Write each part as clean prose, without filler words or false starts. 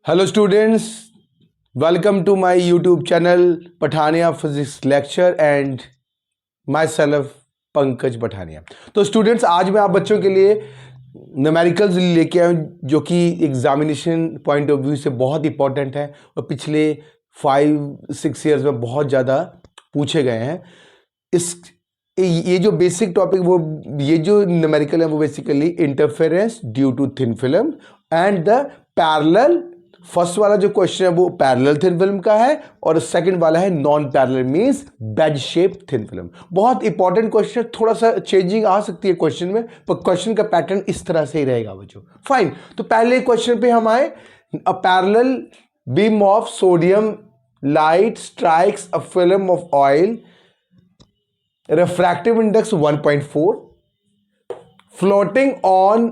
Hello students, welcome to my YouTube channel Pathania physics lecture and my self Pankaj Pathania. तो students, आज मैं आप बच्चों के लिए न्यूमेरिकल्स लेके आया हूँ जो कि एग्जामिनेशन पॉइंट ऑफ व्यू से बहुत इंपॉर्टेंट है और पिछले 5-6 ईयर्स में बहुत ज़्यादा पूछे गए हैं। ये जो बेसिक टॉपिक वो ये जो न्यूमेरिकल है वो basically interference due to thin film and the parallel. First वाला जो क्वेश्चन है वो पैरेलल थिन फिल्म का है और सेकंड वाला है non parallel means bed shape thin film. बहुत इंपॉर्टेंट क्वेश्चन, थोड़ा सा चेंजिंग आ सकती है क्वेश्चन में, पर क्वेश्चन का पैटर्न इस तरह से ही रहेगा बच्चों। फाइन, तो पहले क्वेश्चन पे हम आए। A parallel beam of sodium light strikes a film of oil, refractive index 1.4, floating on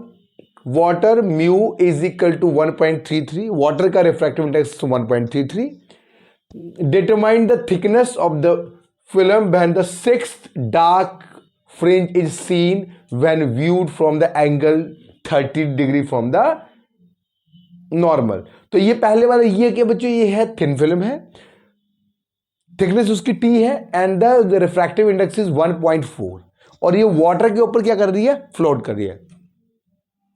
water mu is equal to 1.33, water का refractive index 1.33, determine the thickness of the film when the sixth dark fringe is seen when viewed from the angle 30 degree from the normal। तो ये पहले वाला ये क्या बच्चों, ये है थिन फिल्म है, थिकनेस उसकी T है and the refractive index is 1.4 और ये वाटर के ऊपर क्या कर रही है, फ्लोट कर रही है।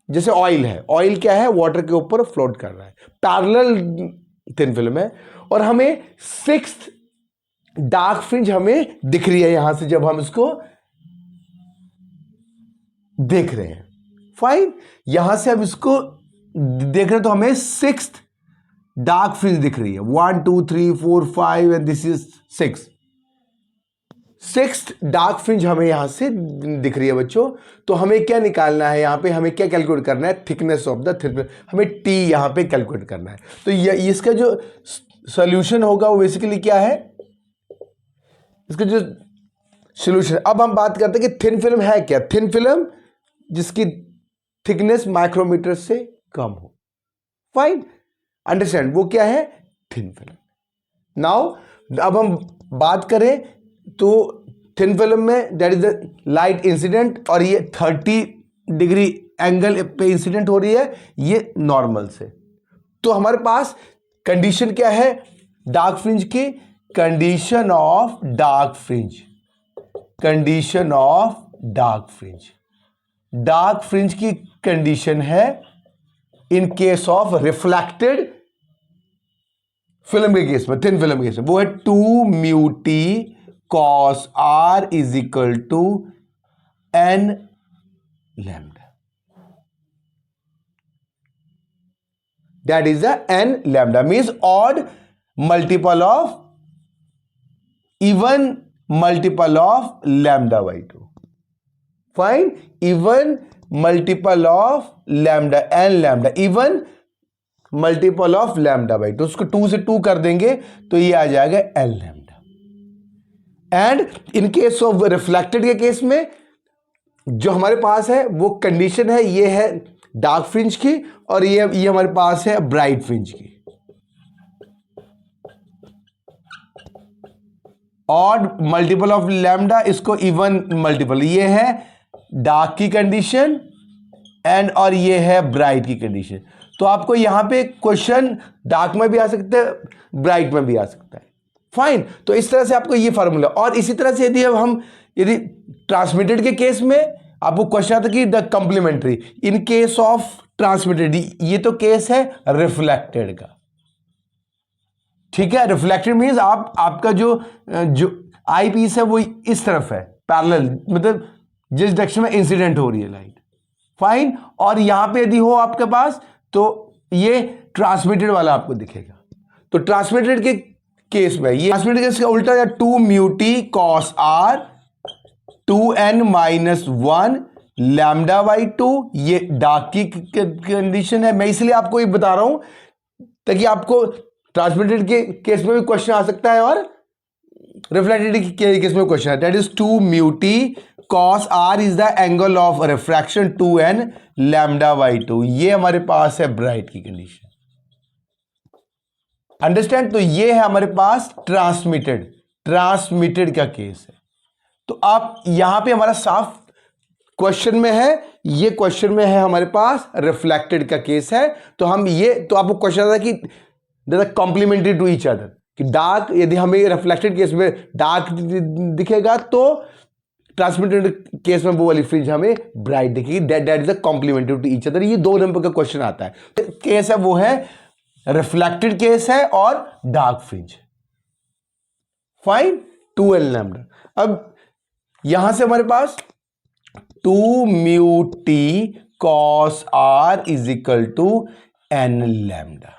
जैसे ऑयल है, ऑयल क्या है, वाटर के ऊपर फ्लोट कर रहा है। पैरेलल थिन फिल्म है और हमें सिक्स्थ डार्क फ्रिंज हमें दिख रही है यहां से जब हम इसको देख रहे हैं। फाइन, यहां से हम इसको देख रहे हैं तो हमें सिक्स्थ डार्क फ्रिंज दिख रही है। 1 2 3 4 5 and this is 6। Sixth dark fringe हमें यहां से दिख रही है बच्चों। तो हमें क्या निकालना है, यहां पे हमें क्या कैलकुलेट करना है, thickness of the thin film, हमें टी यहां पे कैलकुलेट करना है। तो इसका जो सॉल्यूशन होगा वो बेसिकली क्या है, इसका जो सॉल्यूशन। अब हम बात करते हैं कि थिन फिल्म है क्या। थिन फिल्म जिसकी थिकनेस माइक्रोमीटर से कम हो। फाइन, अंडरस्टैंड, वो क्या है, थिन फिल्म। नाउ अब हम बात करें तो थिन फिल्म में that is the light incident और ये 30 डिग्री एंगल पे इंसिडेंट हो रही है, ये नॉर्मल से। तो हमारे पास कंडीशन क्या है डार्क फ्रिंज की, condition of dark fringe, condition of dark fringe. Dark fringe की कंडीशन है in case of reflected film के केस में, थिन फिल्म के केस में, वो है 2 mu t cos r is equal to n lambda. That is the n lambda means odd multiple of even multiple of lambda by 2। Fine, even multiple of lambda, n lambda, even multiple of lambda by 2। उसको 2 से 2 कर देंगे तो ये आ जाएगा L lambda. And in case of reflected के case में जो हमारे पास है वो कंडीशन है, ये है डार्क फ्रिंज की और ये हमारे पास है ब्राइट फ्रिंज की। ऑड मल्टीपल ऑफ लैम्डा, इसको इवन मल्टीपल, ये है डार्क की कंडीशन एंड और ये है ब्राइट की कंडीशन। तो आपको यहां पे क्वेश्चन डार्क में भी आ सकता है, ब्राइट में भी आ सकता है। फाइन, तो इस तरह से आपको ये फार्मूला। और इसी तरह से यदि ट्रांसमिटेड के केस में आपको क्वेश्चन आता कि the complementary in case of transmitted, ये तो केस है रिफ्लेक्टेड का। ठीक है, रिफ्लेक्टेड मींस आपका जो आई पीस है वो इस तरफ है, पैरेलल, मतलब जिस डायरेक्शन में इंसिडेंट हो रही है लाइट। फाइन, और यहां पे यदि हो आपके पास तो ये ट्रांसमिटेड वाला आपको दिखेगा। तो ट्रांसमिटेड के केस में ये ट्रांसमिटेड केस का उल्टा है 2 mu t cos r 2n minus 1 lambda by 2। ये डार्क की कंडीशन है, मैं इसलिए आपको ये बता रहा हूं ताकि आपको ट्रांसमिटेड के केस में भी क्वेश्चन आ सकता है और रिफ्लेक्टेड के केस में क्वेश्चन है। That is 2 mu T cos r is the angle of refraction 2n lambda by 2। ये हमारे पास है ब्राइट की कंडीशन। अंडरस्टैंड, तो ये है हमारे पास ट्रांसमिटेड का केस है। तो आप यहां पे हमारा साफ क्वेश्चन में है, ये क्वेश्चन में है हमारे पास रिफ्लेक्टेड का केस है। तो हम ये, तो आपको क्वेश्चन आता है कि कॉम्प्लीमेंट्री टू ईच अदर, कि डार्क, यदि हमें रिफ्लेक्टेड केस में डार्क दिखेगा तो ट्रांसमिटेड केस में वो वाली फ्रिंज हमें ब्राइट दिखेगी। That is a complementary to each other. ये 2 नंबर का क्वेश्चन आता है। केस है वो है रिफ्लेक्टेड केस है और dark fringe. Fine, 2n lambda. अब यहां से हमारे पास 2 mu t cos r is equal to n lambda,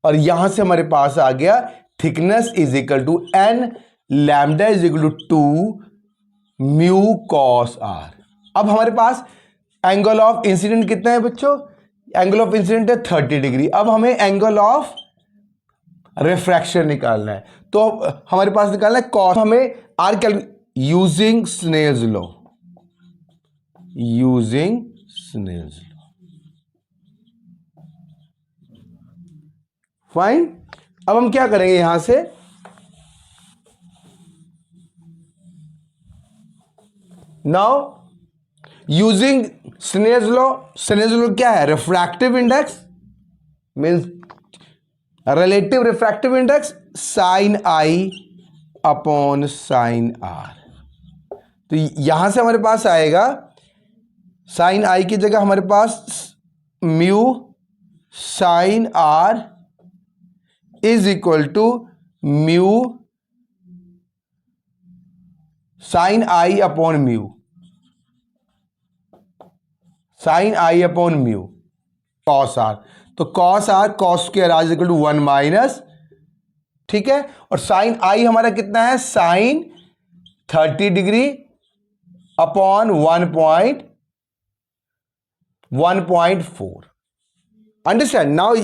और यहां से हमारे पास आ गया thickness is equal to n lambda is equal to 2 mu cos r. अब हमारे पास एंगल ऑफ इंसिडेंट कितना है बच्चों? एंगल ऑफ इंसिडेंट है 30 डिग्री। अब हमें एंगल ऑफ रिफ्रैक्शन निकालना है, तो हमारे पास निकालना है कॉस। हमें r using Snell's law, using Snell's law. Fine. अब हम क्या करेंगे यहां से, now using Snell's law. Snell's law क्या है? Refractive index means relative refractive index sine i upon sine r. तो यहां से हमारे पास आएगा साइन आई की जगह हमारे पास mu sine r is equal to mu sine i upon mu, sine i upon mu cos r. तो cos r cos square r is equal to 1 minus, ठीक है। और साइन आई हमारा कितना है? Sine 30 degree upon 1.4। Understand? Now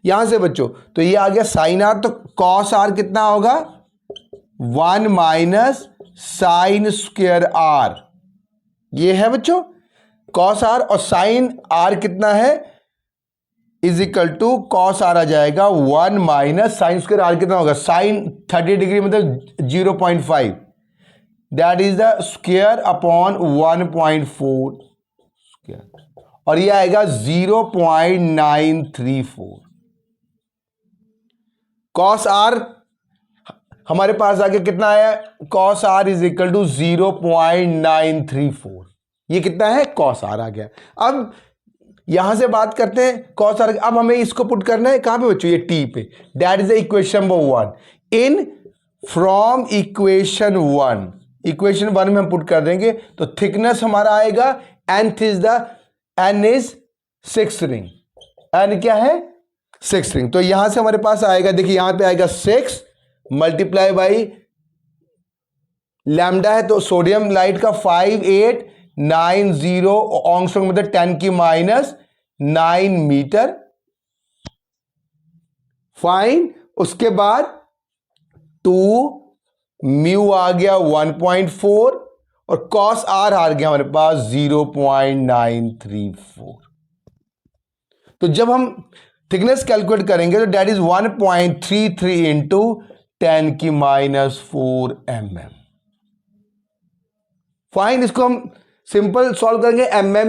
यहां से बच्चों तो ये आ गया साइन आर, तो कॉस आर कितना होगा? 1 माइनस साइन स्क्वायर आर। ये है बच्चों कॉस आर, और साइन आर कितना है? Is equal to cos r आ जाएगा 1 माइनस साइन स्क्वायर आर कितना होगा? साइन 30 डिग्री मतलब 0.5, that is the square upon 1.4 square, और ये आएगा 0.934। कॉस आर हमारे पास आगे कितना आया? Cos r is equal to 0.934। ये कितना है? कॉस आर आ गया। अब यहां से बात करते हैं कॉस आर। अब हमें इसको पुट करना है कहां पे बच्चों? ये टी पे। That is the equation number 1 in from equation 1। Equation 1 में हम पुट कर देंगे तो थिकनेस हमारा आएगा nth is the n is 6 ring. n क्या है? 6 रिंग। तो यहां से हमारे पास आएगा, देखिए यहां पे आएगा 6 मल्टीप्लाई बाई लैम्डा है तो सोडियम लाइट का 5890 ऑंगस्ट्रॉम मतलब 10 की माइनस 9 मीटर। फाइन। उसके बाद 2 म्यू आ गया 1.4 और कॉस आर आ गया हमारे पास 0.934। तो जब हम थिकनेस कैलकुलेट करेंगे तो डेट इज 1.33 इंटू 10 की माइनस 4 mm। फाइन। इसको हम सिंपल सॉल्व करेंगे, mm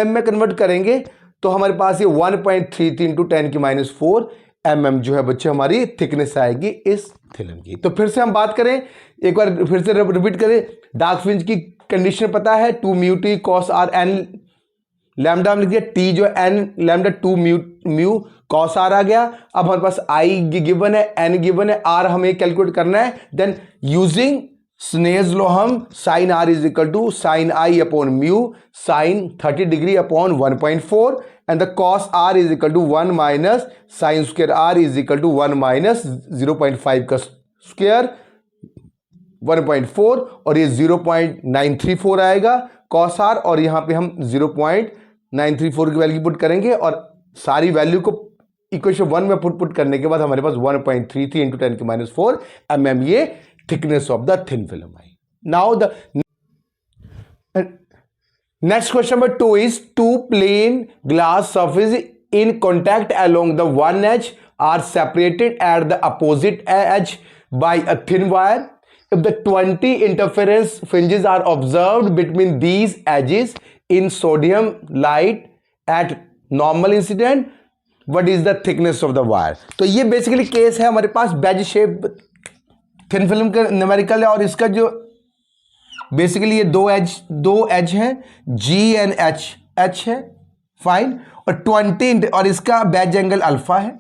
में कन्वर्ट करेंगे तो हमारे पास ये 1.33 इंटू 10 की माइनस 4 mm जो है बच्चे हमारी थिकनेस आएगी इस थिलन की। तो फिर से हम बात करें, एक बार फिर से रिपीट करें। डार्क फ्रिंज की कंडीशन पता है 2 mu t cos r n lambda में लिख दिया, टी जो n lambda 2 mu cos r आ गया। अब हमारे पास आई गिवन है, एन गिवन है, आर हमें कैलकुलेट करना है। देन यूजिंग स्नेल्स लॉ हम sine r is equal to sine i upon mu sine 30 degree upon 1.4 and the cos r is equal to 1 minus sine square r is equal to 1 minus 0.5 का square 1.4 और ये 0.934 आएगा cos r, और यहां पे हम 0.934 की वैल्यू पुट करेंगे और सारी वैल्यू को इक्वेशन 1 में पुट करने के बाद हमारे पास 1.33 इंटू 10 की माइनस 4 mm ये thickness of the thin film आई। Now the next question number 2 is 2 plane glass surface in contact along the one edge are separated at the opposite edge by a thin wire if the 20 interference fringes are observed between these edges in sodium light at normal incident, what is the thickness of the wire. तो ये basically case है हमारे पास wedge shape thin film का numerical है, और इसका जो बेसिकली ये दो एज है, जी एंड एच है, फाइन, और 20 और इसका बेज एंगल अल्फा है,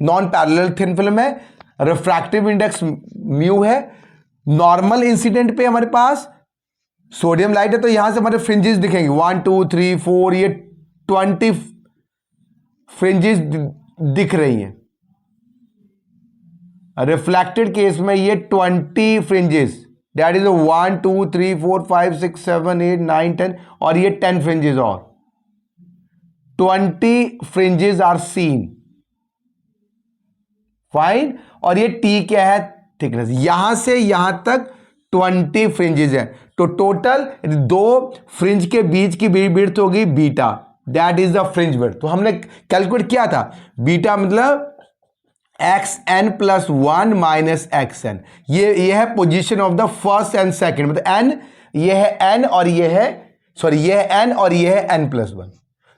नॉन पैरेलल थिन फिल्म है, रिफ्रैक्टिव इंडेक्स म्यू है, नॉर्मल इंसिडेंट पे हमारे पास सोडियम लाइट है, तो यहां से हमारे फ्रिंजेस दिखेंगे 1 2 3 4, ये 20 फ्रिंजेस दिख रही हैं। रिफ्लेक्टेड केस में ये 20 फ्रिंजेस, दैट इज 1 2 3 4 5 6 7 8 9 10, और ये 10 फ्रिंजेस और 20 फ्रिंजेस आर सीन, फाइन। और ये टी क्या है, थिकनेस, यहां से यहां तक 20 फ्रिंजेस है, तो टोटल दो फ्रिंज के बीच की विड्थ होगी beta, that is the fringe width. तो हमने कैलकुलेट किया था बीटा मतलब xn प्लस 1 माइनस xn, ये है position of the first and second, मतलब n, ये है n और ये है सॉरी ये है n और ये है n प्लस 1,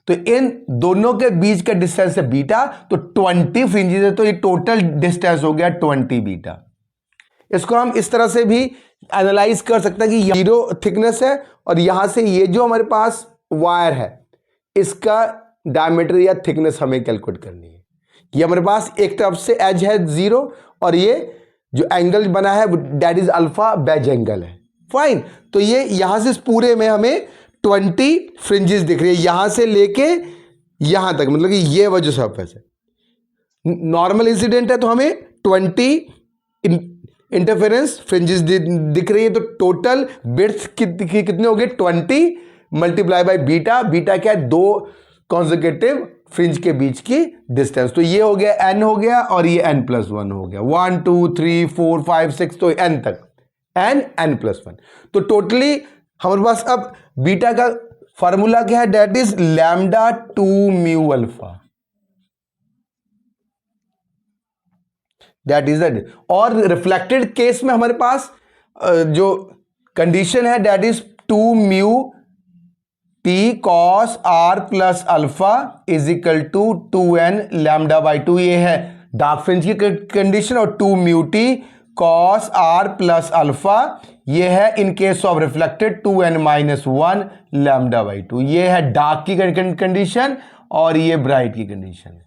तो इन दोनों के बीच का डिस्टेंस है बीटा, तो 20 फ्रिंजेस है, तो ये टोटल डिस्टेंस हो गया 20 बीटा। इसको हम इस तरह से भी एनालाइज कर सकते हैं कि 0 थिकनेस है, और यहां से ये जो हमारे पास वायर है इसका डायमीटर या थिकनेस हमें कैलकुलेट करनी है। ये हमारे पास एक तरफ से एज है 0, और ये जो एंगल बना है that is alpha wedge angle है, फाइन। तो ये यहां से पूरे में हमें 20 फ्रिंजेस दिख रही है, यहां से लेके यहां तक, मतलब कि ये वह जो सरफेस है नॉर्मल इंसिडेंट है, तो हमें 20 इंटरफेरेंस फ्रिंजेस दिख रही है, तो टोटल विड्थ कितने हो गए 20 मल्टीप्लाई बाय बीटा, बीटा क्या है, दो कॉन्सेक्यूटिव फ्रिंज के बीच की डिस्टेंस, तो ये हो गया n हो गया, और ये n प्लस 1 हो गया, 1 2 3 4 5 6, तो n तक n प्लस 1। तो टोटली हमारे पास अब बीटा का फॉर्मूला क्या है, that is lambda 2 mu alpha, that is that. और रिफ्लेक्टेड केस में हमारे पास जो कंडीशन है that is 2 mu t cos r plus alpha is equal to 2n lambda by 2, ये है डार्क फ्रिंज की कंडीशन, और 2 mu t cos r plus alpha, ये है in case of reflected 2n minus 1 lambda by 2, ये है dark की condition और ये ब्राइट की कंडीशन है।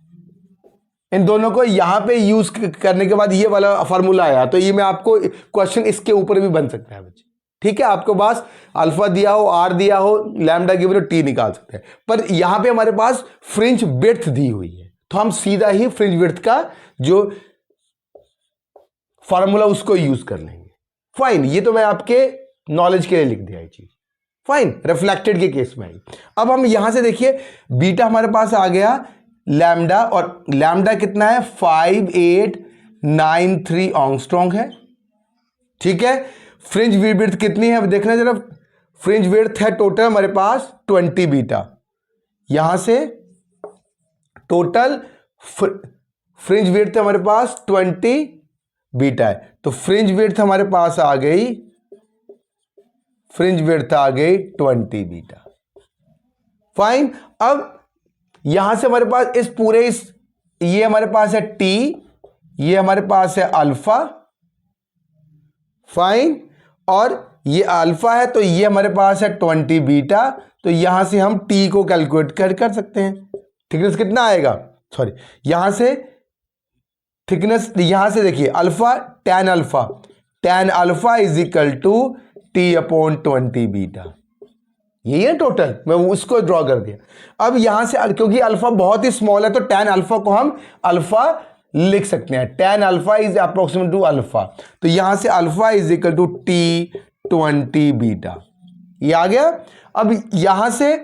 इन दोनों को यहां पे यूज करने के बाद ये वाला फॉर्मूला आया, तो ये मैं आपको क्वेश्चन इसके ऊपर भी बन सकता है बच्चे, ठीक है। आपको पास अल्फा दिया हो, आर दिया हो, लैम्डा गिवन हो, टी निकाल सकते हैं, पर यहां पे हमारे पास फ्रिंज विड्थ दी हुई है, तो हम सीधा ही फ्रिंज विड्थ का जो फॉर्मूला उसको यूज कर लेंगे, फाइन। ये तो मैं आपके नॉलेज के लिए लिख दिया ये चीज, फाइन। रिफ्लेक्टेड के केस में अब हम यहां से देखिए बीटा हमारे पास आ गया लैम्डा, और लैम्डा कितना है 5893 एंगस्ट्रॉम है, ठीक है। फ्रिंज विड्थ कितनी है अब देखना जरा, फ्रिंज विड्थ है टोटल हमारे पास 20 बीटा, यहां से टोटल फ्रिंज विड्थ हमारे पास 20 बीटा है, तो फ्रिंज विड्थ हमारे पास आ गई, फ्रिंज विड्थ आ गई 20 बीटा, फाइन। अब यहां से हमारे पास इस पूरे ये हमारे पास है टी, ये हमारे पास है अल्फा, फाइन, और ये अल्फा है, तो ये हमारे पास है 20 बीटा, तो यहां से हम टी को कैलकुलेट कर सकते हैं। थिकनेस कितना आएगा, सॉरी यहां से थिकनेस, यहां से देखिए alpha tan alpha is equal to t upon 20 beta, यही है टोटल, मैं उसको ड्रॉ कर दिया। अब यहां से क्योंकि अल्फा बहुत ही स्मॉल है, तो tan अल्फा को हम अल्फा लिख सकते हैं, tan alpha is approximate to alpha, तो यहां से alpha is equal to t 20 beta, ये आ गया। अब यहां से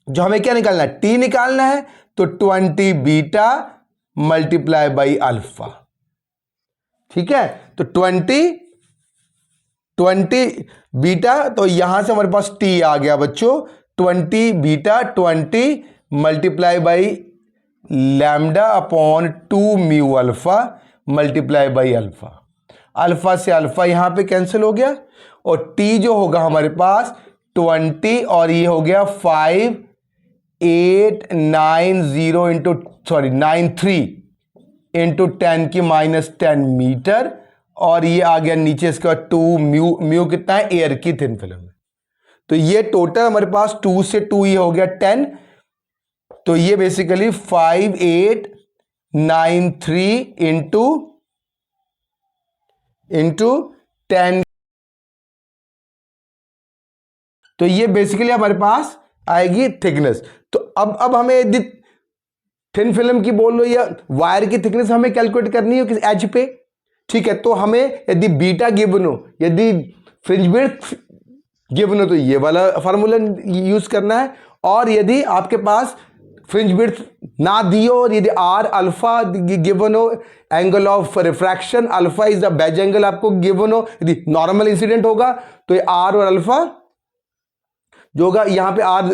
जो हमें क्या निकालना है, टी निकालना है, तो 20 बीटा मल्टीप्लाई बाई अल्फा, ठीक है। तो 20 बीटा, तो यहां से हमारे पास टी आ गया बच्चों 20 beta 20 multiply by lambda upon 2 mu alpha multiply by alpha. Alpha से अल्फा यहां पे कैंसिल हो गया, और टी जो होगा हमारे पास 20, और ये हो गया 5890 इंटू 93 इंटू 10 की -10 मीटर, और ये आ गया नीचे इसके बाद 2 म्यू, म्यू कितना है, एयर की थिन फिल्म है। तो ये टोटल हमारे पास 2 से 2 ये हो गया 10, तो ये बेसिकली 5893 इंटू 10, तो ये बेसिकली हमारे पास आएगी थिकनेस। तो अब हमें यदि थिन फिल्म की बोल लो या वायर की थिकनेस हमें कैलकुलेट करनी है किस एज पे, ठीक है, तो हमें यदि बीटा गिवन हो, यदि फ्रिंज विड्थ गिवन हो, तो ये वाला फार्मूला यूज करना है, और यदि आपके पास फ्रिंज विड्थ ना दी हो और यदि आर अल्फा गिवन हो, angle of refraction alpha is the beige angle आपको गिवन हो, यदि नॉर्मल इंसिडेंट होगा तो ये आर और अल्फा जो होगा, यहां पे आर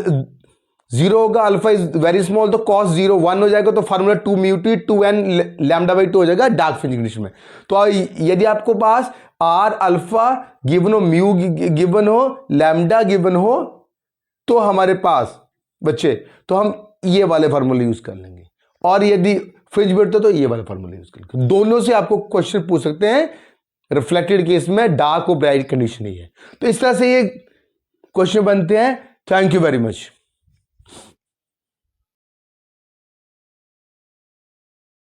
0 होगा, अल्फा इज वेरी स्मॉल, तो cos 0 1 हो जाएगा, तो फार्मूला 2 म्यू टी 2n λ/2 हो जाएगा डार्क फ्रिंज कंडीशन में। तो यदि आपको पास आर अल्फा गिवन हो, म्यू गिवन हो, लैम्डा गिवन हो, तो हमारे पास बच्चे तो हम ये वाले फार्मूले यूज कर लेंगे, और यदि फ्रिंज विड्थ तो ये वाले फार्मूले यूज कर लेंगे। दोनों से आपको क्वेश्चन पूछ सकते हैं, रिफ्लेक्टेड केस में डार्क और ब्राइट कंडीशन ही है। तो इस तरह से ये क्वेश्चन बनते हैं। Thank you very much.